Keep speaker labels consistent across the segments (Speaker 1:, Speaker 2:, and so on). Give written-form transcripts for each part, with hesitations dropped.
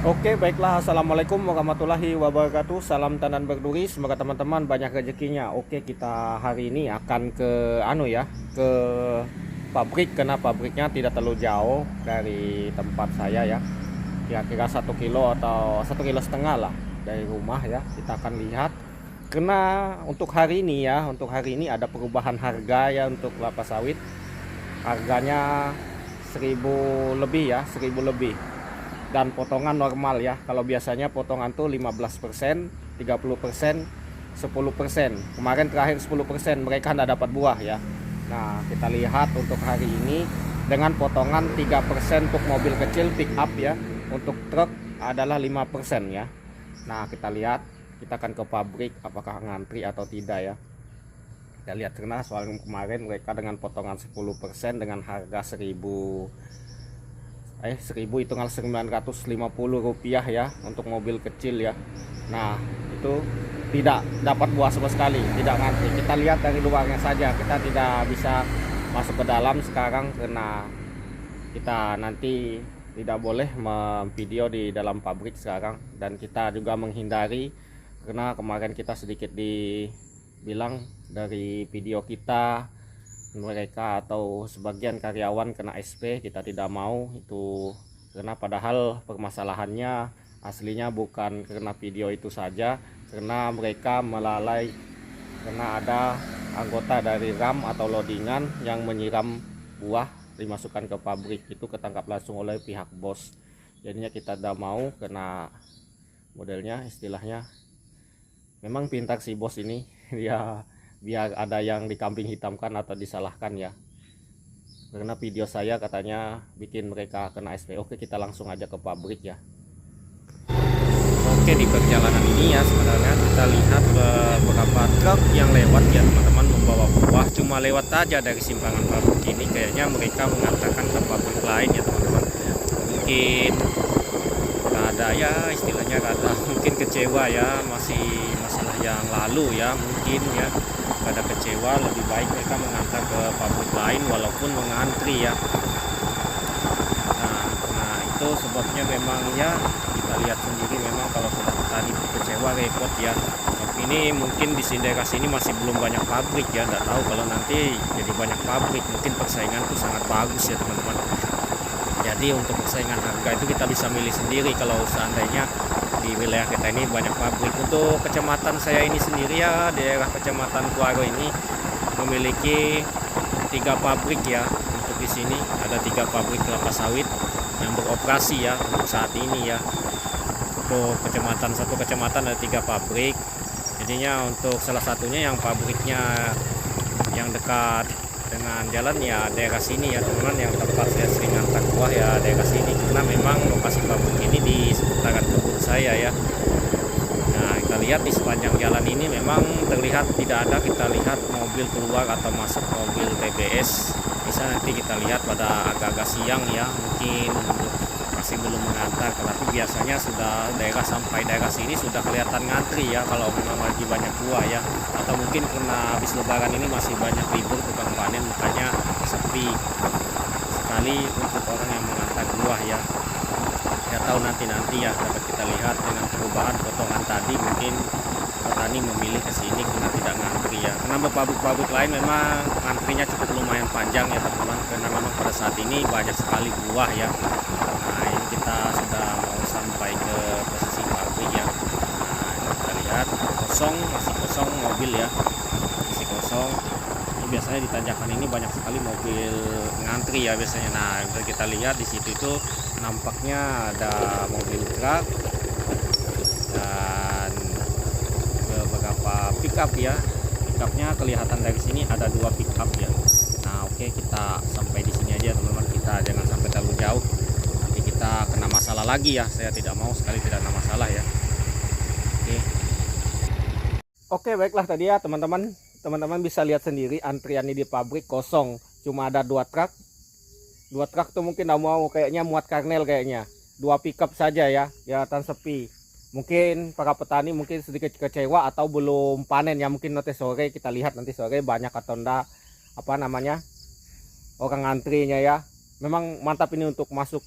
Speaker 1: Oke, baiklah. Assalamualaikum warahmatullahi wabarakatuh. Salam tandan berduri. Semoga teman-teman banyak rezekinya. Oke, kita hari ini akan ke ke pabrik karena pabriknya tidak terlalu jauh dari tempat saya ya. Kira-kira 1 kilo atau 1,5 kilo lah dari rumah ya. Kita akan lihat. Karena untuk hari ini ada perubahan harga ya untuk kelapa sawit. Harganya 1.000 lebih ya, 1.000 lebih. Dan potongan normal ya. Kalau biasanya potongan tuh 15%, 30%, 10%. Kemarin terakhir 10% mereka tidak dapat buah ya. Nah, kita lihat untuk hari ini dengan potongan 3% untuk mobil kecil pick up ya. Untuk truk adalah 5% ya. Nah, kita lihat, kita akan ke pabrik apakah ngantri atau tidak ya. Kita lihat karena soal kemarin mereka dengan potongan 10% dengan harga 1000 hitungan 950 rupiah ya untuk mobil kecil ya. Nah, itu tidak dapat buah sama sekali, tidak ngantri. Kita lihat dari luarnya saja, kita tidak bisa masuk ke dalam sekarang karena kita nanti tidak boleh memvideo di dalam pabrik sekarang. Dan kita juga menghindari karena kemarin kita sedikit dibilang dari video kita mereka atau sebagian karyawan kena SP. Kita tidak mau itu karena padahal permasalahannya aslinya bukan karena video itu saja, karena mereka melalai karena ada anggota dari RAM atau loadingan yang menyiram buah dimasukkan ke pabrik, itu ketangkap langsung oleh pihak bos. Jadinya kita tidak mau karena modelnya istilahnya memang pintar si bos ini dia biar ada yang dikambing hitamkan atau disalahkan ya, karena video saya katanya bikin mereka kena SP. Oke, kita langsung aja ke pabrik ya. Oke, di perjalanan ini ya sebenarnya kita lihat beberapa truk yang lewat ya teman-teman, membawa buah. Cuma lewat aja dari simpangan pabrik ini, kayaknya mereka mengantarkan ke pabrik lain ya teman-teman. Mungkin ada ya istilahnya kata mungkin kecewa ya, masih masalah yang lalu ya, mungkin ya pada kecewa, lebih baik mereka mengantar ke pabrik lain walaupun mengantri ya. Nah itu sebabnya memang ya, kita lihat sendiri memang kalau sudah petani kecewa repot ya. Tapi ini mungkin di daerah sini masih belum banyak pabrik ya, nggak tahu kalau nanti jadi banyak pabrik mungkin persaingan itu sangat bagus ya teman-teman. Jadi untuk persaingan harga itu kita bisa milih sendiri kalau seandainya di wilayah kita ini banyak pabrik. Untuk kecamatan saya ini sendiri ya, daerah kecamatan Kuaro ini memiliki 3 pabrik ya. Untuk di sini ada 3 pabrik kelapa sawit yang beroperasi ya untuk saat ini ya. Untuk satu kecamatan ada 3 pabrik. Jadinya untuk salah satunya yang pabriknya yang dekat dengan jalan ya daerah sini ya teman-teman, yang tempat saya sering angkat buah ya daerah sini, karena memang lokasi pabrik ini di seputaran kebun saya ya. Nah, kita lihat di sepanjang jalan ini memang terlihat tidak ada kita lihat mobil keluar atau masuk mobil TBS. Bisa nanti kita lihat pada agak-agak siang ya, mungkin masih belum mengantar, tapi biasanya sudah sampai daerah sini sudah kelihatan ngantri ya kalau memang lagi banyak buah ya, atau mungkin karena habis lebaran ini masih banyak libur tukang panen, makanya sepi sekali untuk orang yang mengantar buah ya. Ya tahu nanti ya dapat kita lihat dengan perubahan potongan tadi, mungkin petani memilih ke sini karena tidak ngantri ya. Karena pabrik-pabrik lain memang antrinya cukup lumayan panjang ya teman-teman, karena memang pada saat ini banyak sekali buah ya. Nah, ini kita sudah mau sampai ke posisi pabrik ya. Nah, ini kita lihat masih kosong mobil ya, masih kosong. Ini biasanya di tanjakan ini banyak sekali mobil ngantri ya biasanya. Nah, kita lihat di situ itu nampaknya ada mobil truk dan beberapa pickup ya. Pickupnya kelihatan dari sini ada 2 pickup ya. Nah, oke, kita sampai di sini aja teman-teman, kita jangan sampai terlalu jauh. Nanti kita kena masalah lagi ya. Saya tidak mau sekali tidak kena masalah ya. Oke, baiklah tadi ya teman-teman. Teman-teman bisa lihat sendiri antrian ini di pabrik kosong. Cuma ada 2 truk. 2 truk tuh mungkin tidak mau, kayaknya muat karnel kayaknya. 2 pickup saja ya, kelihatan sepi. Mungkin para petani mungkin sedikit kecewa atau belum panen ya, mungkin nanti sore kita lihat nanti sore banyak atau enggak orang antrinya ya. Memang mantap ini untuk masuk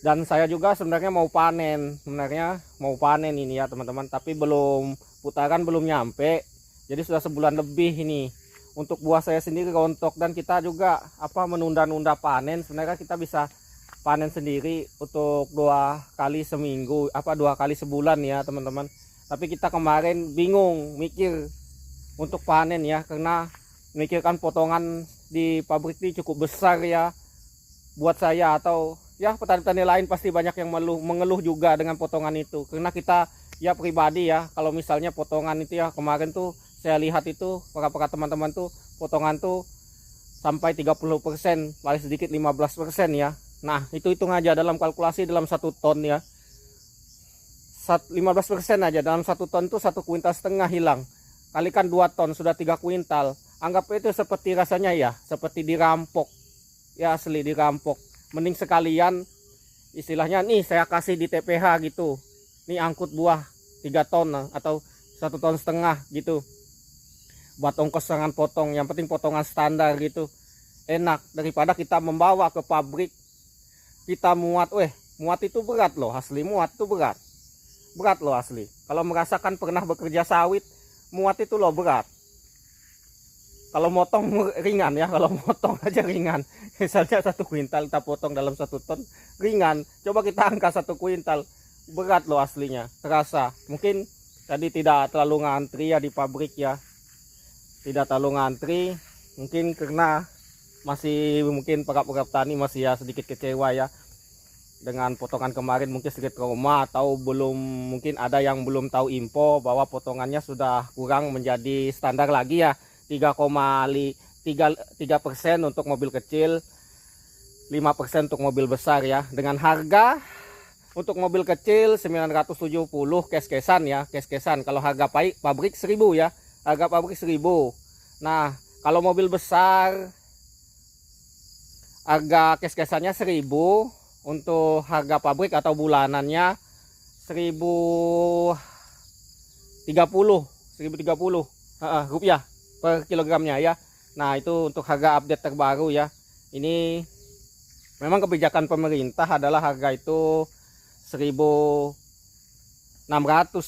Speaker 1: Dan saya juga sebenarnya mau panen, ini ya teman-teman, tapi belum putaran, belum nyampe. Jadi sudah sebulan lebih ini untuk buah saya sendiri rontok, dan kita juga menunda-nunda panen. Sebenarnya kita bisa panen sendiri untuk 2 kali seminggu, 2 kali sebulan ya teman-teman. Tapi kita kemarin bingung mikir untuk panen ya, karena mikirkan potongan di pabrik ini cukup besar ya buat saya, atau ya petani-petani lain pasti banyak yang mengeluh juga dengan potongan itu. Karena kita ya pribadi ya, kalau misalnya potongan itu ya kemarin tuh saya lihat itu para teman-teman tuh potongan tuh sampai 30%, paling sedikit 15% ya. Nah itu hitung aja dalam kalkulasi dalam 1 ton ya, 15% aja dalam 1 ton tuh 1,5 kuintal hilang. Kalikan 2 ton sudah 3 kuintal. Anggap itu seperti rasanya ya, seperti dirampok ya, asli dirampok. Mending sekalian istilahnya nih saya kasih di TPH gitu, nih angkut buah 3 ton atau 1,5 ton gitu, buat ongkos dengan potong. Yang penting potongan standar gitu, enak daripada kita membawa ke pabrik, kita muat itu berat loh, asli muat itu berat loh asli. Kalau merasakan pernah bekerja sawit, muat itu loh berat. Kalau motong ringan ya, kalau motong aja ringan. Misalnya 1 kuintal kita potong dalam 1 ton, ringan. Coba kita angkat 1 kuintal, berat loh aslinya, terasa. Mungkin tadi tidak terlalu ngantri ya di pabrik ya, tidak terlalu ngantri. Mungkin karena mungkin para petani masih ya sedikit kecewa ya dengan potongan kemarin, mungkin sedikit trauma, atau mungkin ada yang belum tahu info bahwa potongannya sudah kurang menjadi standar lagi ya, 3,3% untuk mobil kecil, 5% untuk mobil besar ya. Dengan harga untuk mobil kecil 970 kes-kesan ya, kes-kesan. Kalau harga pabrik 1000 ya, harga pabrik 1000. Nah kalau mobil besar harga kes-kesannya 1000, untuk harga pabrik atau bulanannya 1030 rupiah per kilogramnya ya. Nah itu untuk harga update terbaru ya. Ini memang kebijakan pemerintah adalah harga itu 1.600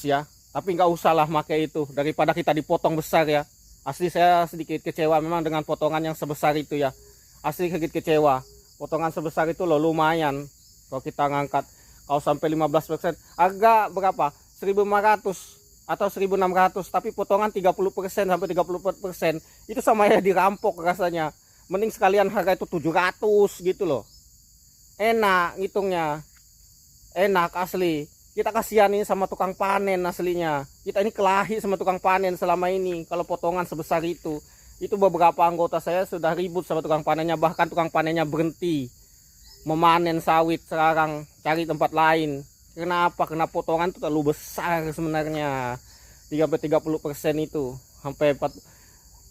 Speaker 1: ya, tapi nggak usah lah pakai itu daripada kita dipotong besar ya. Asli saya sedikit kecewa memang dengan potongan yang sebesar itu ya, asli sedikit kecewa. Potongan sebesar itu loh lumayan kalau kita ngangkat, kalau sampai 15%, harga berapa, 1.500 atau 1.600, tapi potongan 30% sampai 34%, itu sama ya dirampok rasanya. Mending sekalian harga itu 700 gitu loh, enak ngitungnya, enak asli. Kita kasihani sama tukang panen aslinya, kita ini kelahi sama tukang panen selama ini. Kalau potongan sebesar itu beberapa anggota saya sudah ribut sama tukang panennya, bahkan tukang panennya berhenti memanen sawit sekarang, cari tempat lain. Kenapa? Karena potongan itu terlalu besar sebenarnya, 30% itu sampai 4.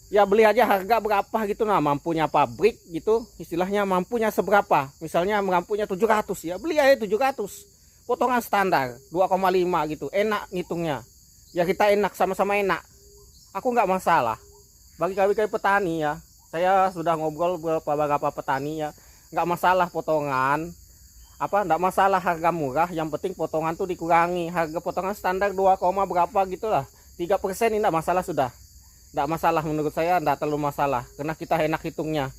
Speaker 1: Ya beli aja harga berapa gitu, nah mampunya pabrik gitu, istilahnya mampunya seberapa, misalnya mampunya 700 ya, beli aja 700, potongan standar 2,5 gitu, enak ngitungnya ya. Kita enak, sama-sama enak, aku nggak masalah. Bagi kami petani ya, saya sudah ngobrol beberapa petani ya, nggak masalah potongan, nggak masalah harga murah, yang penting potongan tuh dikurangi. Harga potongan standar 2, berapa gitulah, 3% ini nggak masalah, sudah nggak masalah menurut saya, nggak terlalu masalah, karena kita enak hitungnya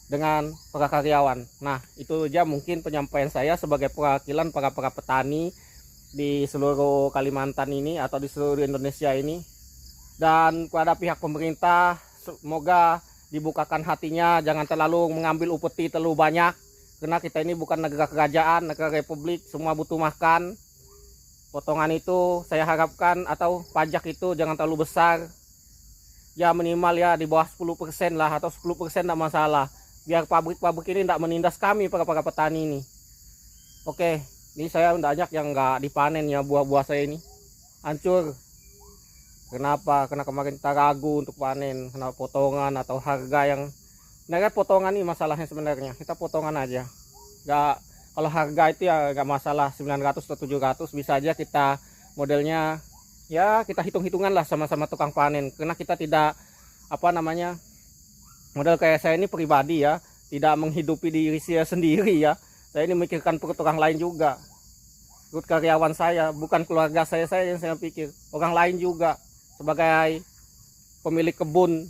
Speaker 1: dengan para karyawan. Nah itu aja mungkin penyampaian saya sebagai perwakilan para petani di seluruh Kalimantan ini atau di seluruh Indonesia ini. Dan kepada pihak pemerintah, semoga dibukakan hatinya, jangan terlalu mengambil upeti terlalu banyak, karena kita ini bukan negara kerajaan, negara republik, semua butuh makan. Potongan itu saya harapkan, atau pajak itu jangan terlalu besar ya, minimal ya di bawah 10% lah, atau 10% tidak masalah, biar pabrik-pabrik ini tidak menindas kami para petani ini. Oke, ini saya banyak yang nggak dipanen ya, buah-buah saya ini hancur. Kenapa? Karena kemarin kita ragu untuk panen, karena potongan atau harga yang, nah potongan ini masalahnya sebenarnya, kita potongan aja. Nggak, kalau harga itu ya nggak masalah, 900 atau 700 bisa aja kita modelnya ya, kita hitung-hitungan lah sama-sama tukang panen. Karena kita tidak model kayak saya ini pribadi ya, tidak menghidupi diri saya sendiri ya.
Speaker 2: Saya ini memikirkan perut orang lain juga, perut karyawan saya, bukan keluarga saya yang saya pikir, orang lain juga. Sebagai pemilik kebun,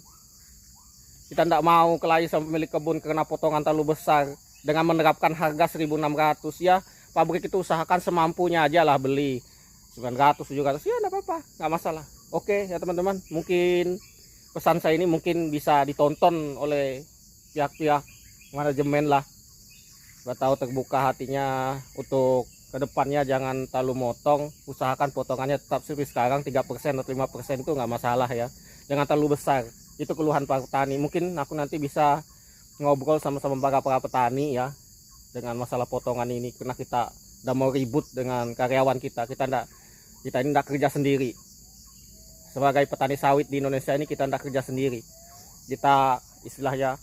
Speaker 2: kita tidak mau kelahi sama pemilik kebun karena potongan terlalu besar. Dengan menerapkan harga 1.600 ya, pabrik itu usahakan semampunya aja lah, beli 900, 700 ya enggak apa-apa, nggak masalah. Oke ya teman-teman, mungkin pesan saya ini mungkin bisa ditonton oleh pihak-pihak manajemen lah, nggak tahu terbuka hatinya untuk kedepannya. Jangan terlalu motong, usahakan potongannya tetap seperti sekarang 3% atau 5% itu nggak masalah ya, jangan terlalu besar. Itu keluhan para petani. Mungkin aku nanti bisa ngobrol sama-sama para petani ya dengan masalah potongan ini, karena kita udah mau ribut dengan karyawan kita ini tidak kerja sendiri. Sebagai petani sawit di Indonesia ini kita tidak kerja sendiri, kita istilahnya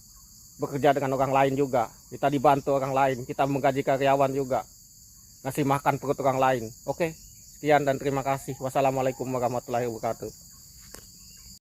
Speaker 2: bekerja dengan orang lain juga, kita dibantu orang lain, kita menggaji karyawan juga, ngasih makan perut orang lain. Oke, sekian dan terima kasih. Wassalamualaikum warahmatullahi wabarakatuh.